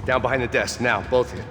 Down behind the desk, now, both of you.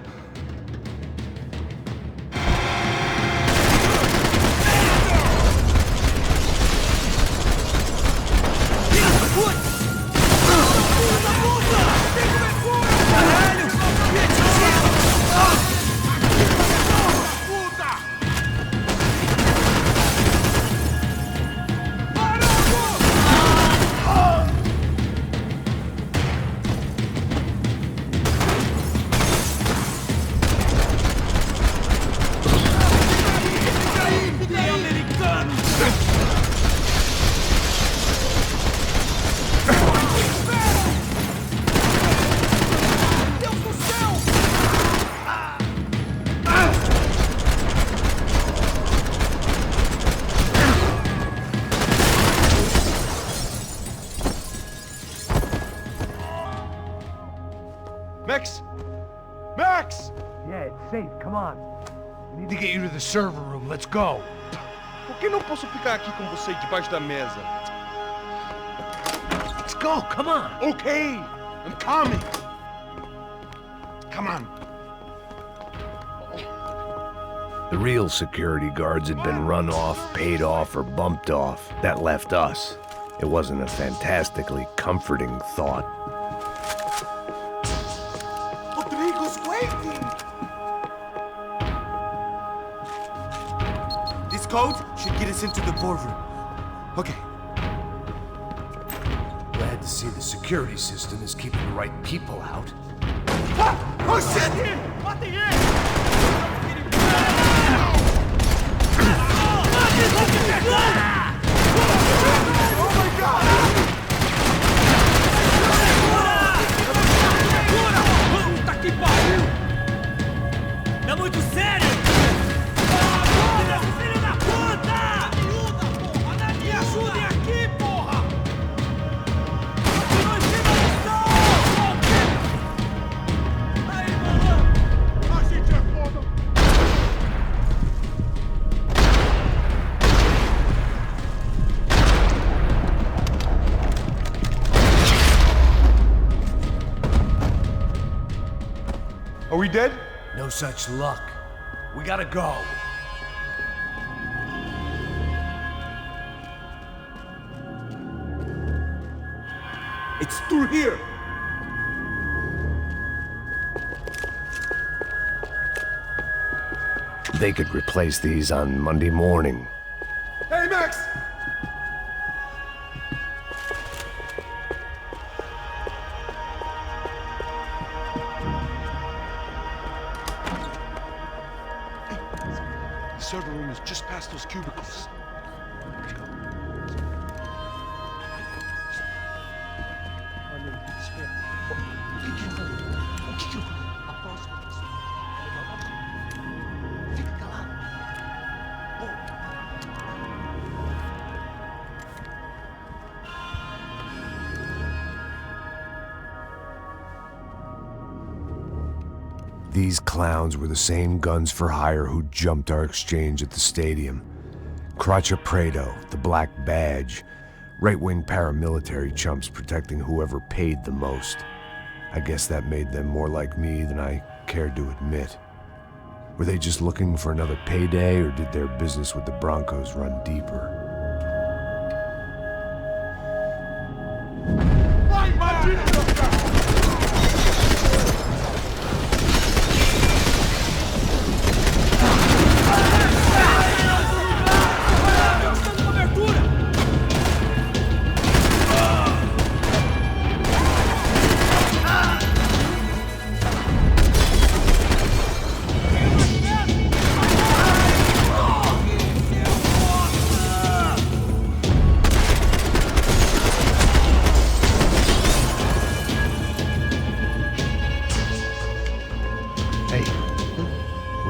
Max! Max! Yeah, it's safe. Come on. We need to get you to the server room. Let's go. Por que não posso ficar aqui com você debaixo da mesa? Let's go. Come on. Okay, I'm coming. Come on. The real security guards had been run off, paid off, or bumped off. That left us. It wasn't a fantastically comforting thought. Rodrigo's waiting! This code should get us into the boardroom. Okay. Glad to see the security system is keeping the right people out. Ah! Oh shit! What the heck? Oh my god! Puta que pariu! É muito sério! Filho da puta! Me ajudem aqui, porra! Continua em cima do som! Aí, mano! A gente é foda! Are we dead? No such luck. We gotta go. It's through here! They could replace these on Monday morning. Hey, Max! The server room is just past those cubicles. These clowns were the same guns for hire who jumped our exchange at the stadium. Craccia Prado, the Black Badge, right-wing paramilitary chumps protecting whoever paid the most. I guess that made them more like me than I cared to admit. Were they just looking for another payday, or did their business with the Broncos run deeper?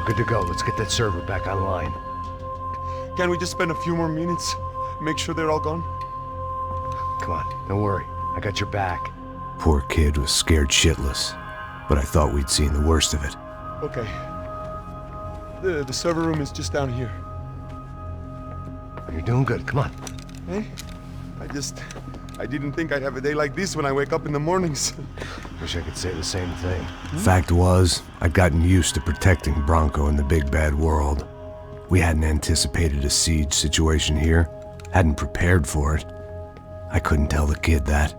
Good to go. Let's get that server back online. Can we just spend a few more minutes? Make sure they're all gone? Come on, don't worry. I got your back. Poor kid was scared shitless, but I thought we'd seen the worst of it. Okay. The server room is just down here. You're doing good. Come on. Hey? I didn't think I'd have a day like this when I wake up in the mornings. Wish I could say the same thing. Fact was, I'd gotten used to protecting Bronco in the big bad world. We hadn't anticipated a siege situation here, hadn't prepared for it. I couldn't tell the kid that.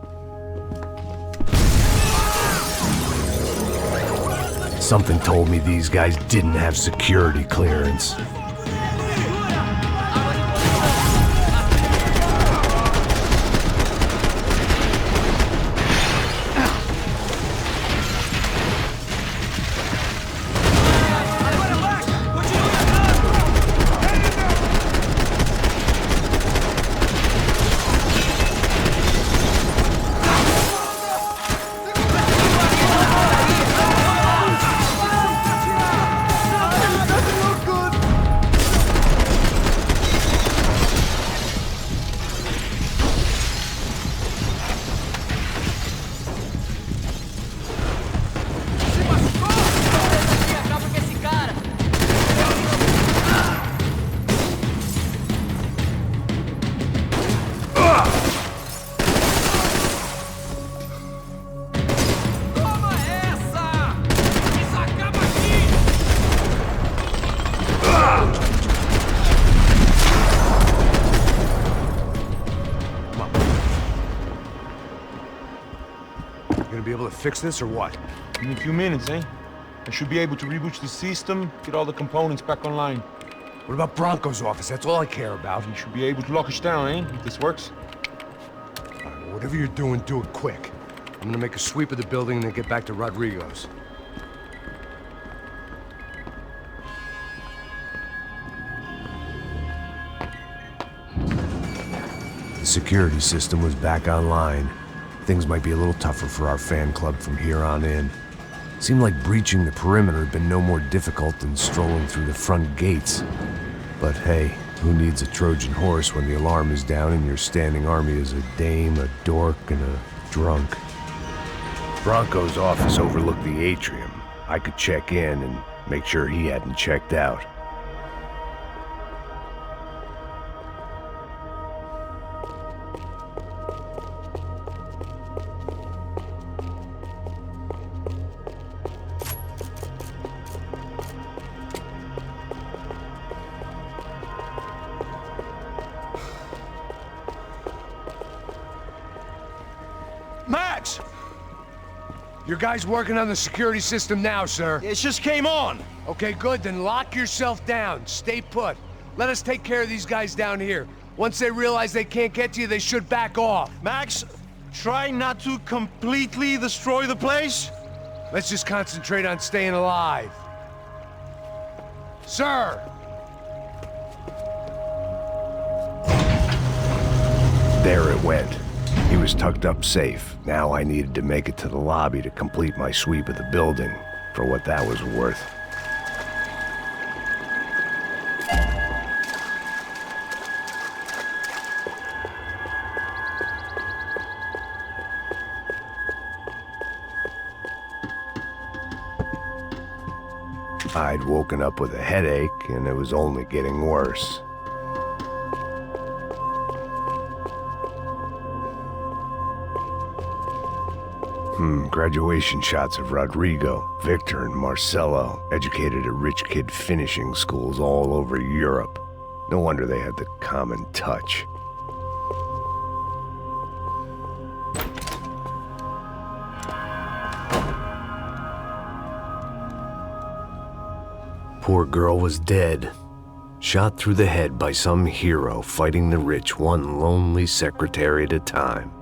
Something told me these guys didn't have security clearance. Be able to fix this or what? In a few minutes, eh? I should be able to reboot the system, get all the components back online. What about Bronco's office? That's all I care about. You should be able to lock us down, eh? If this works. Whatever you're doing, do it quick. I'm gonna make a sweep of the building and then get back to Rodrigo's. The security system was back online. Things might be a little tougher for our fan club from here on in. Seemed like breaching the perimeter had been no more difficult than strolling through the front gates. But hey, who needs a Trojan horse when the alarm is down and your standing army is a dame, a dork, and a drunk? Bronco's office overlooked the atrium. I could check in and make sure he hadn't checked out. Max! Your guy's working on the security system now, sir. It just came on. Okay, good. Then lock yourself down. Stay put. Let us take care of these guys down here. Once they realize they can't get to you, they should back off. Max, try not to completely destroy the place. Let's just concentrate on staying alive. Sir! There it went. He was tucked up safe. Now I needed to make it to the lobby to complete my sweep of the building, for what that was worth. I'd woken up with a headache, and it was only getting worse. Graduation shots of Rodrigo, Victor, and Marcelo, educated at rich kid finishing schools all over Europe. No wonder they had the common touch. Poor girl was dead. Shot through the head by some hero fighting the rich one lonely secretary at a time.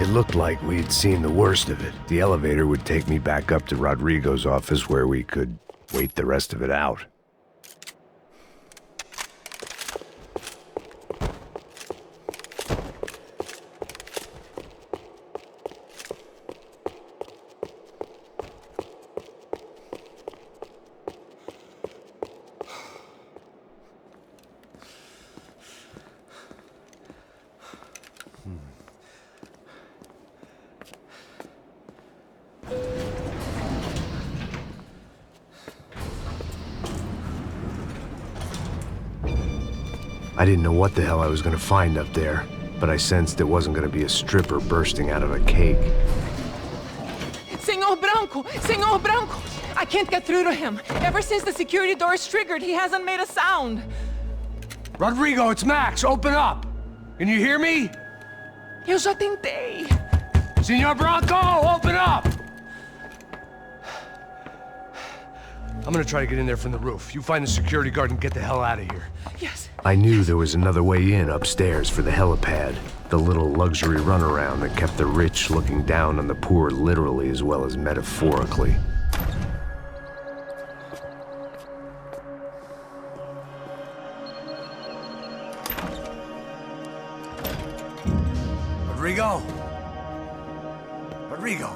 It looked like we'd seen the worst of it. The elevator would take me back up to Rodrigo's office where we could wait the rest of it out. I didn't know what the hell I was going to find up there, but I sensed it wasn't going to be a stripper bursting out of a cake. Senor Branco! Senor Branco! I can't get through to him. Ever since the security door is triggered, he hasn't made a sound. Rodrigo, it's Max. Open up. Can you hear me? Eu já tentei. Senor Branco, open up! I'm gonna try to get in there from the roof. You find the security guard and get the hell out of here. Yes. I knew there was another way in upstairs for the helipad, the little luxury runaround that kept the rich looking down on the poor literally as well as metaphorically. Rodrigo? Rodrigo?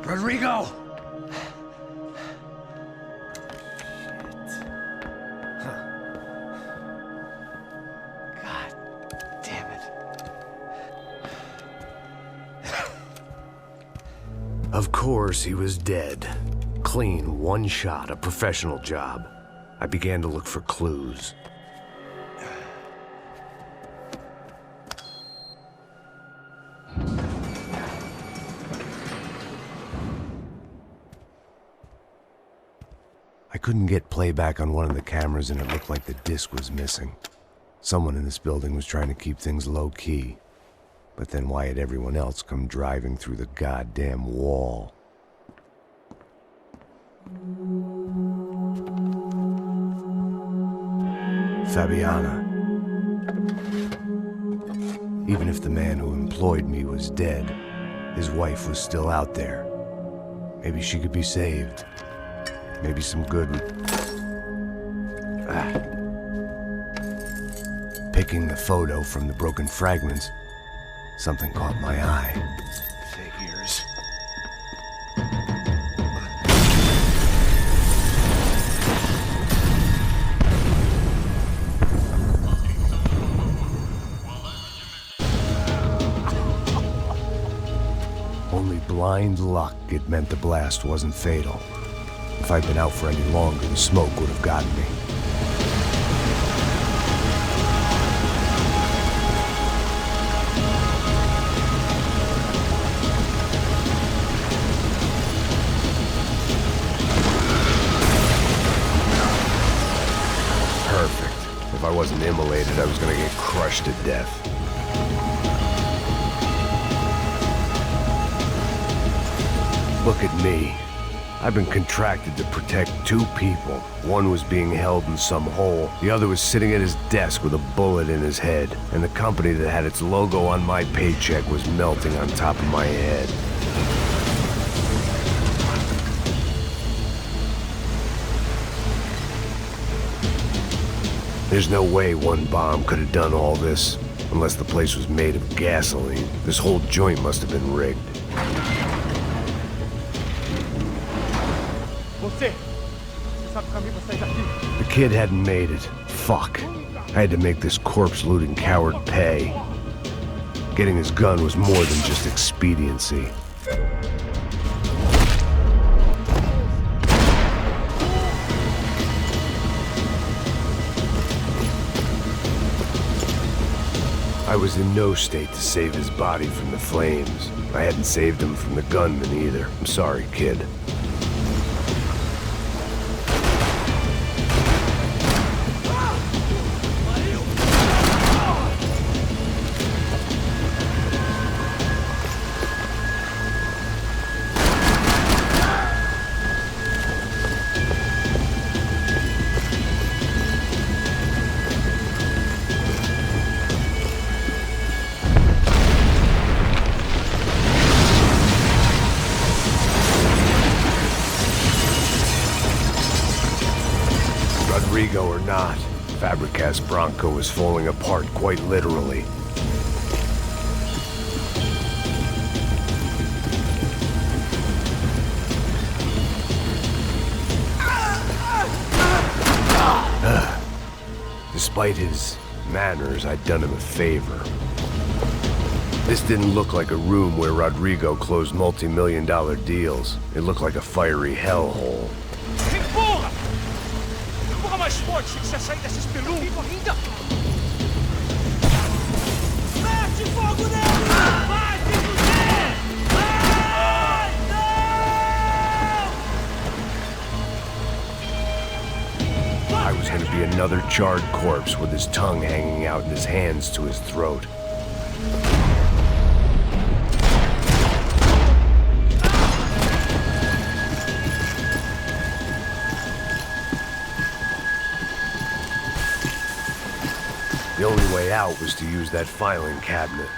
Rodrigo? Of course, he was dead. Clean, one shot, a professional job. I began to look for clues. I couldn't get playback on one of the cameras and it looked like the disc was missing. Someone in this building was trying to keep things low-key. But then why had everyone else come driving through the goddamn wall? Fabiana. Even if the man who employed me was dead, his wife was still out there. Maybe she could be saved. Maybe some good... Picking the photo from the broken fragments, something caught my eye. Figures. Only blind luck it meant the blast wasn't fatal. If I'd been out for any longer, the smoke would have gotten me. Perfect. If I wasn't immolated, I was gonna get crushed to death. Look at me. I've been contracted to protect two people. One was being held in some hole. The other was sitting at his desk with a bullet in his head. And the company that had its logo on my paycheck was melting on top of my head. There's no way one bomb could have done all this. Unless the place was made of gasoline. This whole joint must have been rigged. The kid hadn't made it. Fuck. I had to make this corpse-looting coward pay. Getting his gun was more than just expediency. I was in no state to save his body from the flames. I hadn't saved him from the gunman either. I'm sorry, kid. Rodrigo or not, Fabregas Bronco was falling apart quite literally. Despite his manners, I'd done him a favor. This didn't look like a room where Rodrigo closed multi-million-dollar deals. It looked like a fiery hellhole. Empurra! Empurra mais forte se quiser sair dessa espelunca! Mete fogo nele! Vai, se fuder! Ai, não! I was gonna be another charred corpse with his tongue hanging out and his hands to his throat. The only way out was to use that filing cabinet.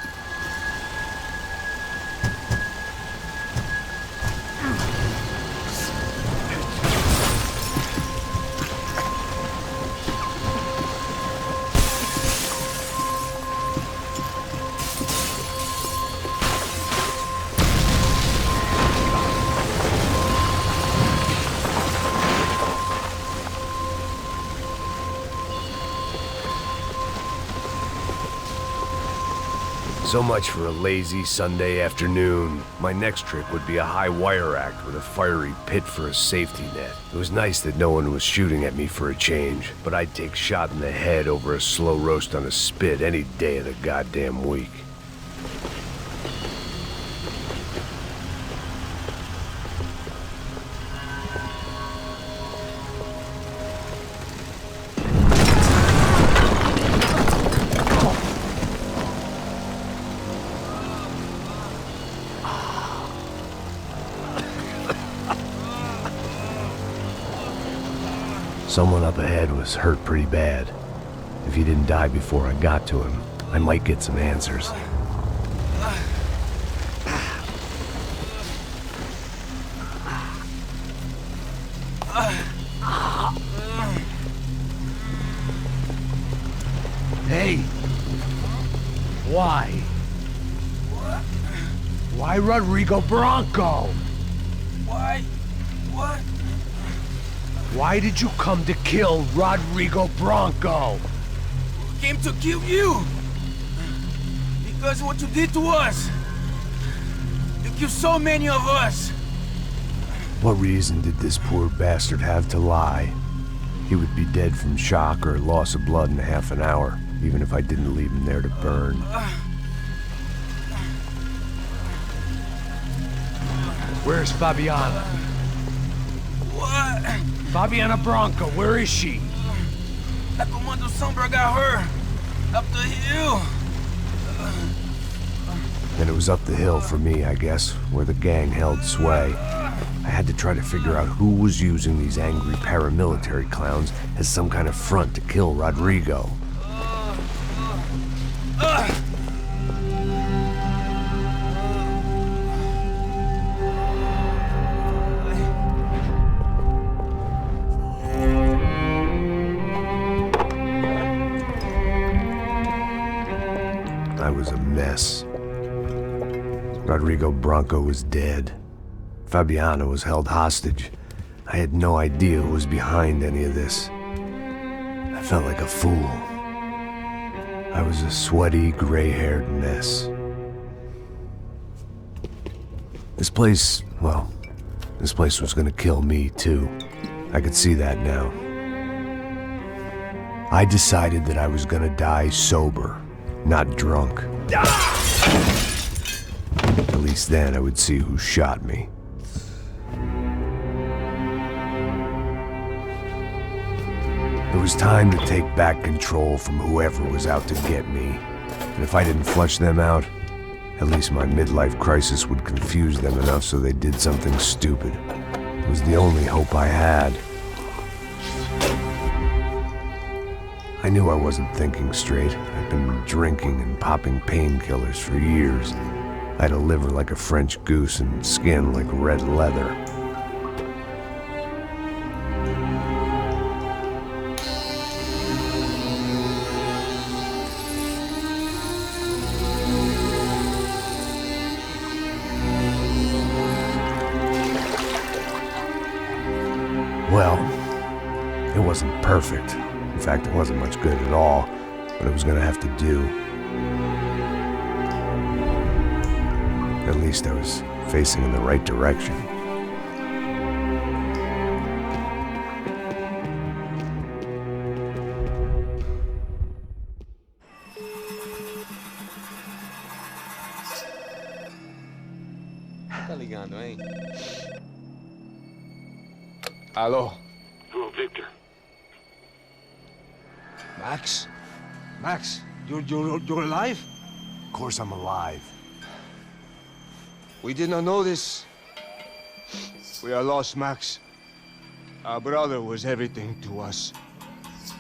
So much for a lazy Sunday afternoon. My next trick would be a high wire act with a fiery pit for a safety net. It was nice that no one was shooting at me for a change, but I'd take shot in the head over a slow roast on a spit any day of the goddamn week. Someone up ahead was hurt pretty bad. If he didn't die before I got to him, I might get some answers. Hey! Why? Why Rodrigo Bronco? Why? What? Why did you come to kill Rodrigo Bronco? Came to kill you! Because of what you did to us! You killed so many of us! What reason did this poor bastard have to lie? He would be dead from shock or loss of blood in half an hour, even if I didn't leave him there to burn. Where's Fabiana? What? Fabiana Bronco, where is she? That Commando Sombra got her! Up the hill! Then it was up the hill for me, I guess, where the gang held sway. I had to try to figure out who was using these angry paramilitary clowns as some kind of front to kill Rodrigo. I was a mess. Rodrigo Bronco was dead. Fabiana was held hostage. I had no idea who was behind any of this. I felt like a fool. I was a sweaty, gray-haired mess. This place, well, this place was gonna kill me too. I could see that now. I decided that I was gonna die sober, not drunk. At least then I would see who shot me. It was time to take back control from whoever was out to get me. And if I didn't flush them out, at least my midlife crisis would confuse them enough so they did something stupid. It was the only hope I had. I knew I wasn't thinking straight. I'd been drinking and popping painkillers for years. I had a liver like a French goose and skin like red leather. perfect. In fact, it wasn't much good at all, but it was gonna have to do. At least I was facing in the right direction. Tá ligando, hein? Hello. Hello, Victor. Max? Max, you're alive? Of course I'm alive. We did not know this. We are lost, Max. Our brother was everything to us.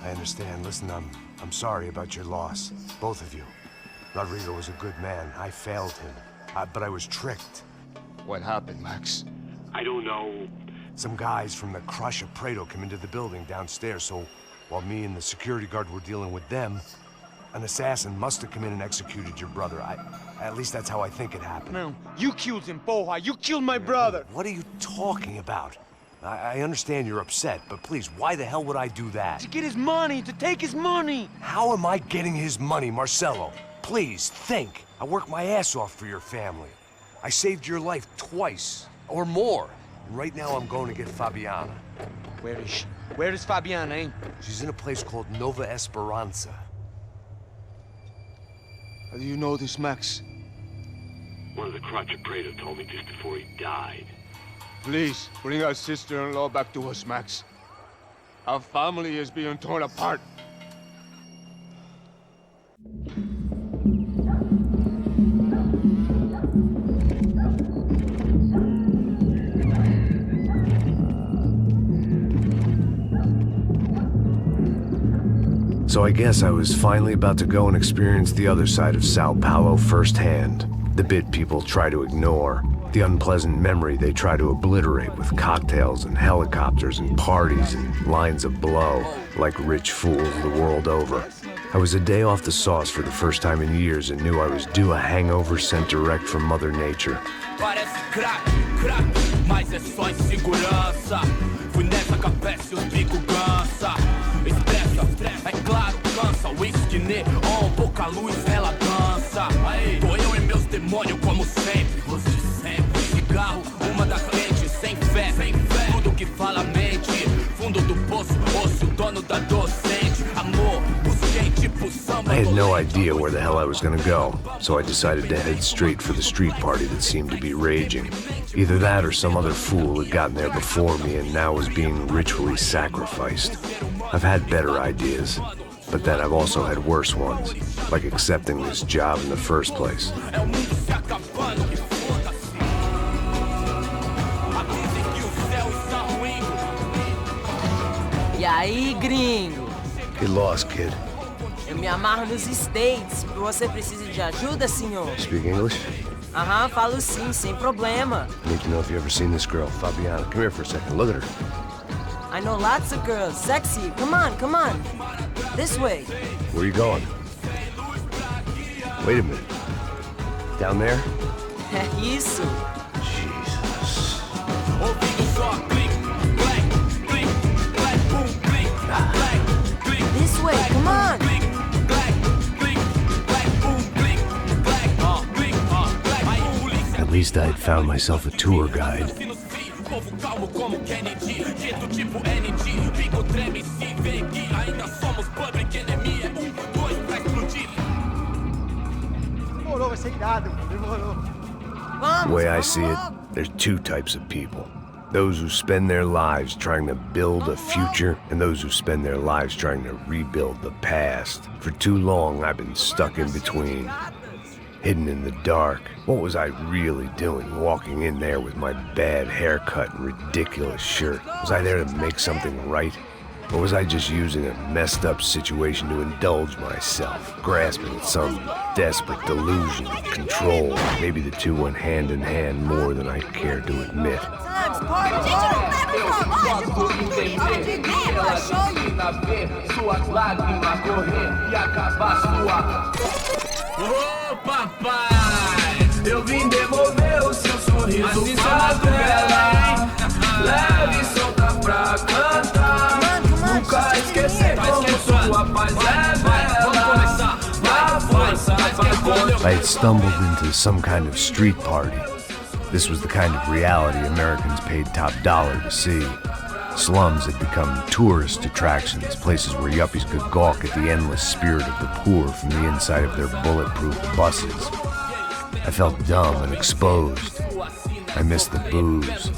I understand. Listen, I'm sorry about your loss. Both of you. Rodrigo was a good man. I failed him. But I was tricked. What happened, Max? I don't know. Some guys from the Crush of Prado came into the building downstairs, so while me and the security guard were dealing with them, an assassin must have come in and executed your brother. At least that's how I think it happened. No, you killed him, porra. You killed my brother. What are you talking about? I understand you're upset, but please, why the hell would I do that? To get his money, to take his money. How am I getting his money, Marcelo? Please, think. I worked my ass off for your family. I saved your life twice, or more. And right now I'm going to get Fabiana. Where is she? Where is Fabiana, eh? She's in a place called Nova Esperanza. How do you know this, Max? One of the Crotch of Prado told me just before he died. Please, bring our sister-in-law back to us, Max. Our family is being torn apart. So I guess I was finally about to go and experience the other side of Sao Paulo firsthand. The bit people try to ignore. The unpleasant memory they try to obliterate with cocktails and helicopters and parties and lines of blow, like rich fools the world over. I was a day off the sauce for the first time in years and knew I was due a hangover sent direct from Mother Nature. Parece crack, mas é só insegurança. Fui nessa capécia, os bico cansa. Expressa, é claro, cansa. Whisky neon, pouca luz, ela dança. Tô eu e meus demônios como sempre. Os de sempre. Cigarro, uma das lentes, sem fé. Tudo que fala mente. Fundo do poço, osso, dono da docente. Amor, busquei tipo samba. I had no idea where the hell I was gonna go, so I decided to head straight for the street party that seemed to be raging. Either that or some other fool had gotten there before me and now was being ritually sacrificed. I've had better ideas, but then I've also had worse ones, like accepting this job in the first place. E aí, gringo? Get lost, kid. Eu me amarro nos States. Você precisa de ajuda, senhor? Speak English? Aham, falo sim, sem problema. I need to know if you've ever seen this girl, Fabiana. Come here for a second. Look at her. I know lots of girls. Sexy. Come on, come on. This way. Where are you going? Wait a minute. Down there? É isso. Jesus. This way, come on. At least I had found myself a tour guide. The way I see it, there's two types of people. Those who spend their lives trying to build a future, and those who spend their lives trying to rebuild the past. For too long, I've been stuck in between. Hidden in the dark. What was I really doing walking in there with my bad haircut and ridiculous shirt? Was I there to make something right? Or was I just using a messed up situation to indulge myself, grasping at some desperate delusion of control? Maybe the two went hand in hand more than I care to admit. Ô papai, eu vim devolver o seu sorriso favela. Leve e solta pra cantar. Nunca esquecer sua paz é bela. Vamos começar, vai, força, vai. I had stumbled into some kind of street party. This was the kind of reality Americans paid top dollar to see. Slums had become tourist attractions, places where yuppies could gawk at the endless spirit of the poor from the inside of their bulletproof buses. I felt dumb and exposed. I missed the booze.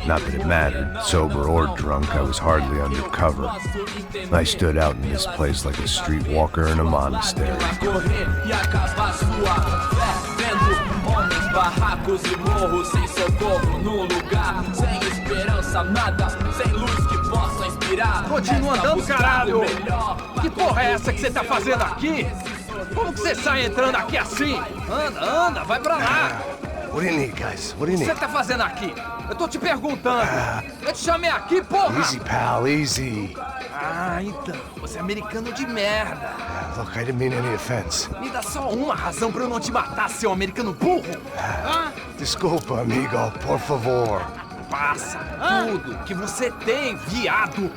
Not that it mattered, sober or drunk, I was hardly under cover. I stood out in this place like a streetwalker in a monastery. Barracos e morros sem socorro no lugar, sem esperança, nada, sem luz que possa inspirar. Continua andando, caralho! Que porra é essa que você tá fazendo aqui? Como que você sai entrando aqui assim? Anda, vai pra lá! What do you need, guys? What do you O que need? você tá fazendo aqui? Eu tô te perguntando. Eu te chamei aqui, porra! Easy, pal, easy. Ah, então. Você é americano de merda. Look, I didn't mean any offense. Me dá só uma razão pra eu não te matar, seu americano burro. Desculpa, amigo, por favor. Passa tudo que você tem, viado.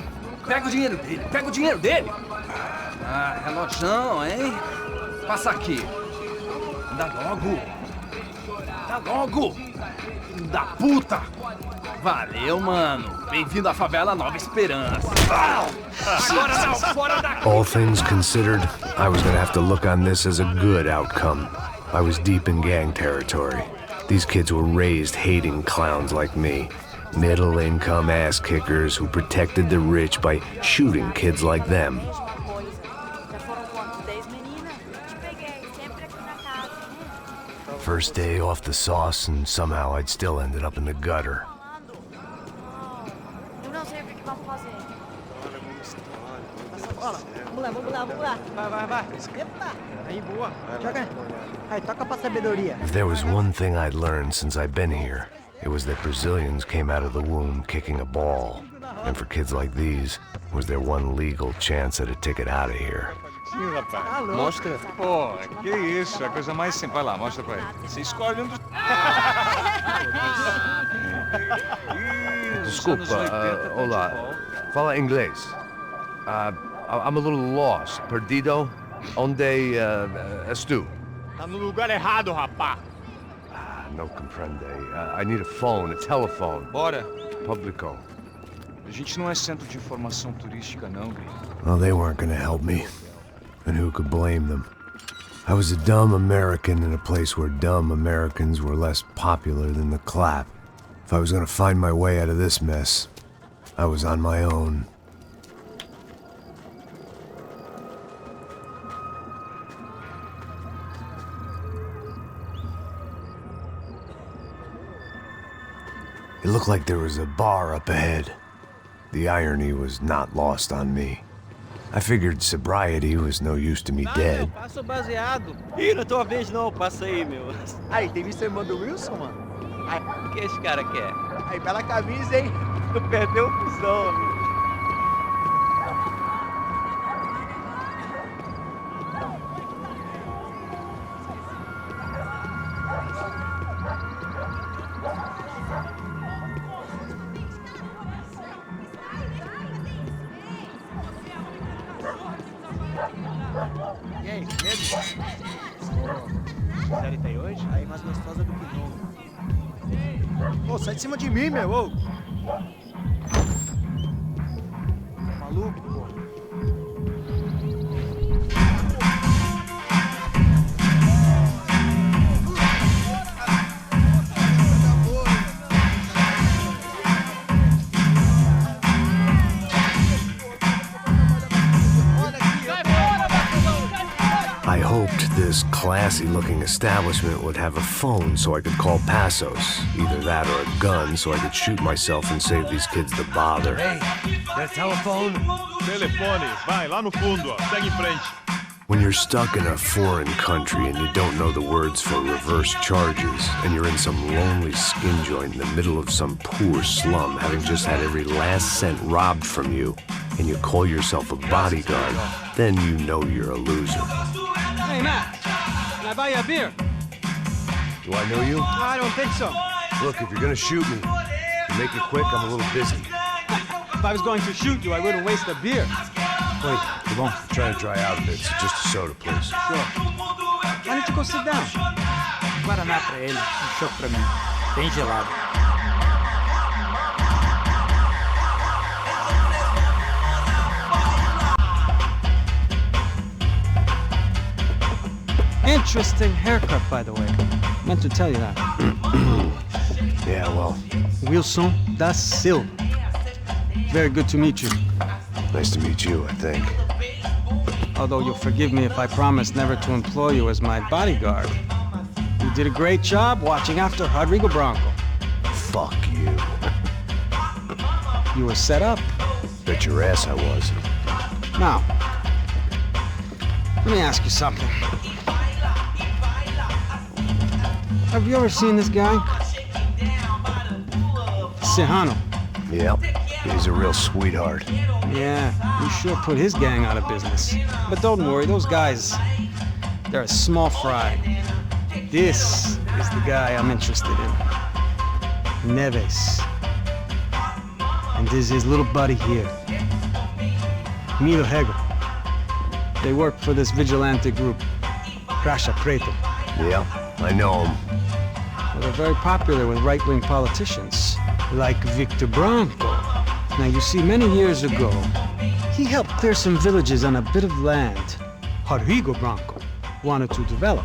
Pega o dinheiro dele. Ah, relojão, hein? Passa aqui. Anda logo. Filho da puta. Valeu, mano. Bem-vindo à favela Nova Esperança. Agora não, fora daqui. All things considered, I was gonna have to look on this as a good outcome. I was deep in gang territory. These kids were raised hating clowns like me. Middle-income ass-kickers who protected the rich by shooting kids like them. First day off the sauce, and somehow I'd still ended up in the gutter. Vamos lá. Vai. Epa! Aí, boa. Joga. Aí, toca pra sabedoria. If there was one thing I'd learned since I'd been here, it was that Brazilians came out of the womb kicking a ball. And for kids like these, was their one legal chance at a ticket out of here. Sim, rapaz. Mostra. Pô, que isso, é a coisa mais simples. Vai lá, mostra pra ele. Você escolhe um dos... Desculpa, olá. Fala inglês. I'm a little lost. Perdido? Onde és tu? Tá no lugar errado, rapá. No comprende. I need a phone, a telephone. Bora. Publico. A gente não é centro de informação turística, não, Gui. Well, they weren't gonna help me. And who could blame them? I was a dumb American in a place where dumb Americans were less popular than the clap. If I was gonna find my way out of this mess, I was on my own. It looked like there was a bar up ahead. The irony was not lost on me. I figured sobriety was no use to me dead. Meu, passa o baseado. Ih, não é tua vez não, passa aí, meu. Aí, tem visto a irmã do Wilson, mano? Aí, o que esse cara quer? Aí, bela camisa, hein? Tu perdeu o fusão, amigo. E aí, medo? Série tem hoje? Aí, mais gostosa do que novo. Ô, sai de cima de mim, meu! Ô. Tá maluco, pô? I hoped this classy-looking establishment would have a phone so I could call Passos. Either that or a gun so I could shoot myself and save these kids the bother. Hey, got a telephone? Telefone, vai, lá no fundo, ó. Segue em frente. When you're stuck in a foreign country and you don't know the words for reverse charges, and you're in some lonely skin joint in the middle of some poor slum, having just had every last cent robbed from you, and you call yourself a bodyguard, then you know you're a loser. Hey, Matt! Can I buy you a beer? Do I know you? I don't think so. Look, if you're gonna shoot me, to make it quick, I'm a little busy. If I was going to shoot you, I wouldn't waste a beer. Oi, tudo bom? Trying to dry out a bit, so just a soda, please. Sure. Why don't you go sit down? Guaraná pra ele, chopp pra mim. Bem gelado. Interesting haircut, by the way. Meant to tell you that. Yeah, well, Wilson da Silva. Very good to meet you. nice to meet you, I think. Although you'll forgive me if I promise never to employ you as my bodyguard. You did a great job watching after Rodrigo Branco. Fuck you. You were set up. Bet your ass I was. Now, let me ask you something. Have you ever seen this guy? Serrano. Yep, he's a real sweetheart. Yeah, he sure put his gang out of business. But don't worry, those guys, they're a small fry. This is the guy I'm interested in. Neves. And this is his little buddy here. Milo Hegel. They work for this vigilante group, Crasha Preto. Yeah, I know him. Well, they're very popular with right-wing politicians, like Victor Branco. Now, you see, many years ago, he helped clear some villages on a bit of land Rodrigo Branco wanted to develop.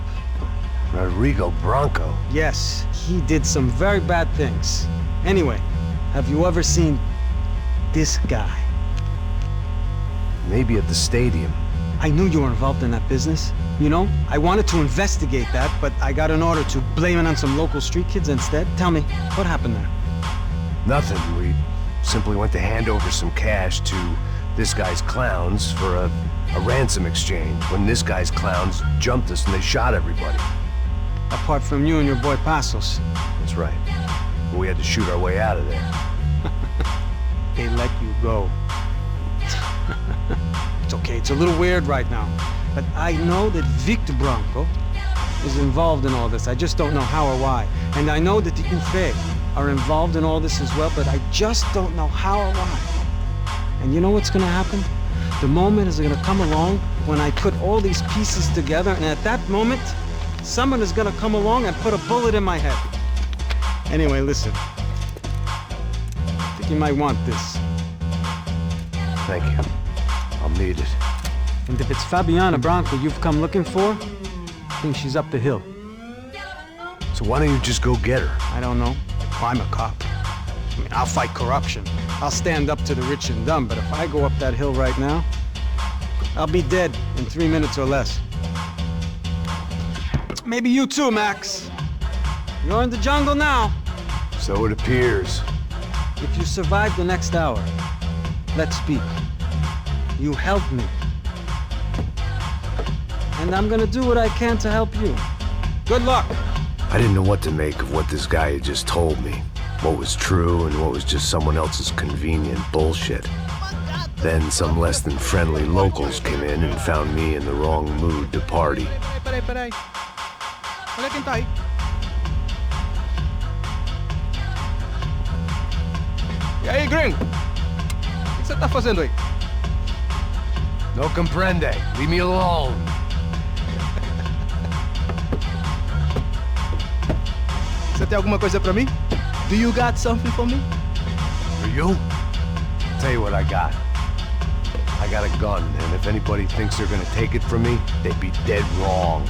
Rodrigo Branco? Yes, he did some very bad things. Anyway, have you ever seen this guy? Maybe at the stadium. I knew you were involved in that business. You know, I wanted to investigate that, but I got an order to blame it on some local street kids instead. Tell me, what happened there? Nothing. We simply went to hand over some cash to this guy's clowns for a ransom exchange when this guy's clowns jumped us and they shot everybody. Apart from you and your boy Passos. That's right. We had to shoot our way out of there. They let you go. It's okay, it's a little weird right now. But I know that Victor Branco is involved in all this. I just don't know how or why. And I know that the UFE are involved in all this as well, but I just don't know how or why. And you know what's gonna happen? The moment is gonna come along when I put all these pieces together, and at that moment, someone is gonna come along and put a bullet in my head. Anyway, listen. I think you might want this. Thank you. I'll need it. And if it's Fabiana Branco you've come looking for, I think she's up the hill. So why don't you just go get her? I don't know. I'm a cop. I mean, I'll fight corruption. I'll stand up to the rich and dumb, but if I go up that hill right now, I'll be dead in 3 minutes or less. Maybe you too, Max. You're in the jungle now. So it appears. If you survive the next hour, let's speak. You helped me. And I'm gonna do what I can to help you. Good luck! I didn't know what to make of what this guy had just told me. What was true and what was just someone else's convenient bullshit. Then some less than friendly locals came in and found me in the wrong mood to party. Peraí. Olha quem tá aí. E aí, gringo? O que você tá fazendo aí? No comprende. Leave me alone. Você tem alguma coisa pra mim? Do you got something for me? For you? Tell you what I got. I got a gun, and if anybody thinks they're gonna take it from me, they'd be dead wrong.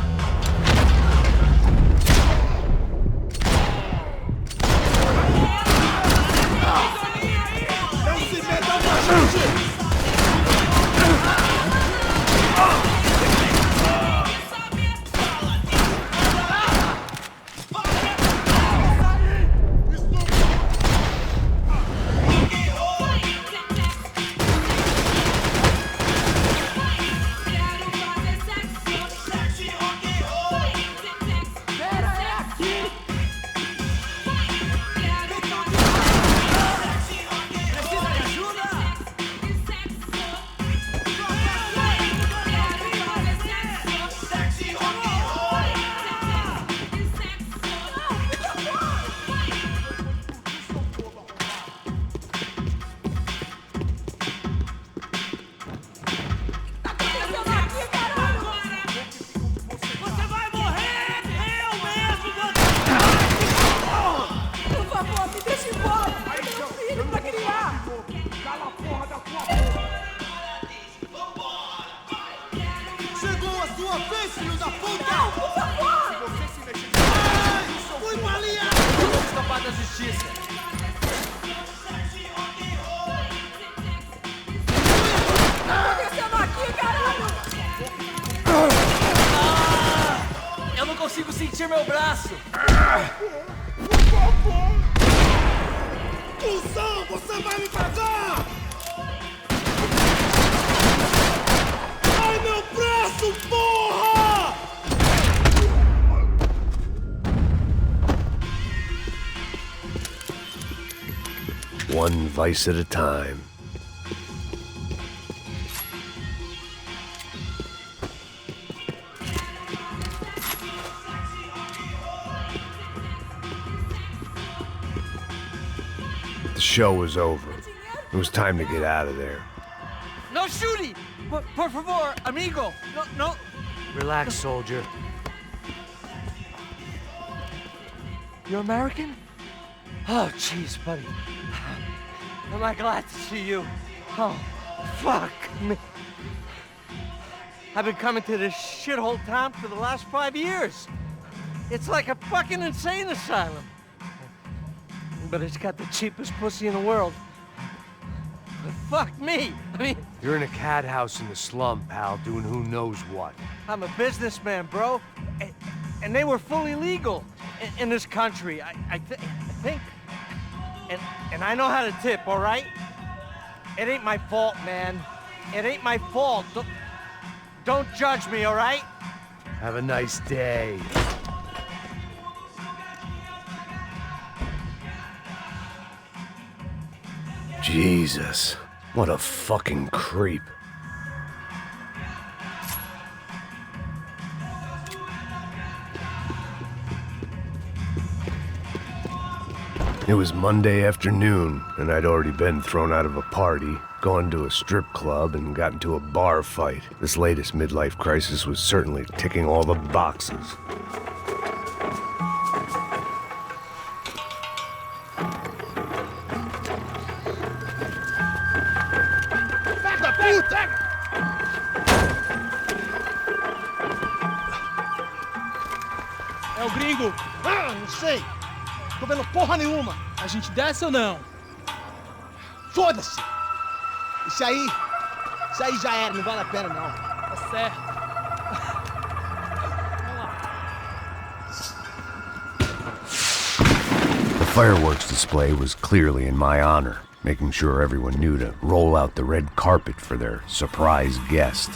filho da puta! Não, por favor! Você se mexer... Ai, fui baleado! Vou escapar da justiça. O que tá acontecendo aqui, caralho? Eu não consigo sentir meu braço. Por favor! Cusão, você vai me pagar! Ai, meu braço, porra! One vice at a time. The show was over. It was time to get out of there. No shooting! Por favor, amigo! No. Relax, soldier. You American? Oh, jeez, buddy. Am I glad to see you? Oh, fuck me. I've been coming to this shithole town for the last 5 years. It's like a fucking insane asylum. But it's got the cheapest pussy in the world. But fuck me. I mean... You're in a cat house in the slum, pal, doing who knows what. I'm a businessman, bro. And they were fully legal in this country, I think. And I know how to tip, all right? It ain't my fault, man. It ain't my fault. Don't judge me, all right? Have a nice day. Jesus, what a fucking creep. It was Monday afternoon, and I'd already been thrown out of a party, gone to a strip club, and got into a bar fight. This latest midlife crisis was certainly ticking all the boxes. Filho da puta! É o gringo! Ah, não sei! Tô vendo porra nenhuma! A gente desce ou não? Foda-se! Isso aí já era, não vale a pena não. Tá certo. The fireworks display was clearly in my honor, making sure everyone knew to roll out the red carpet for their surprise guest.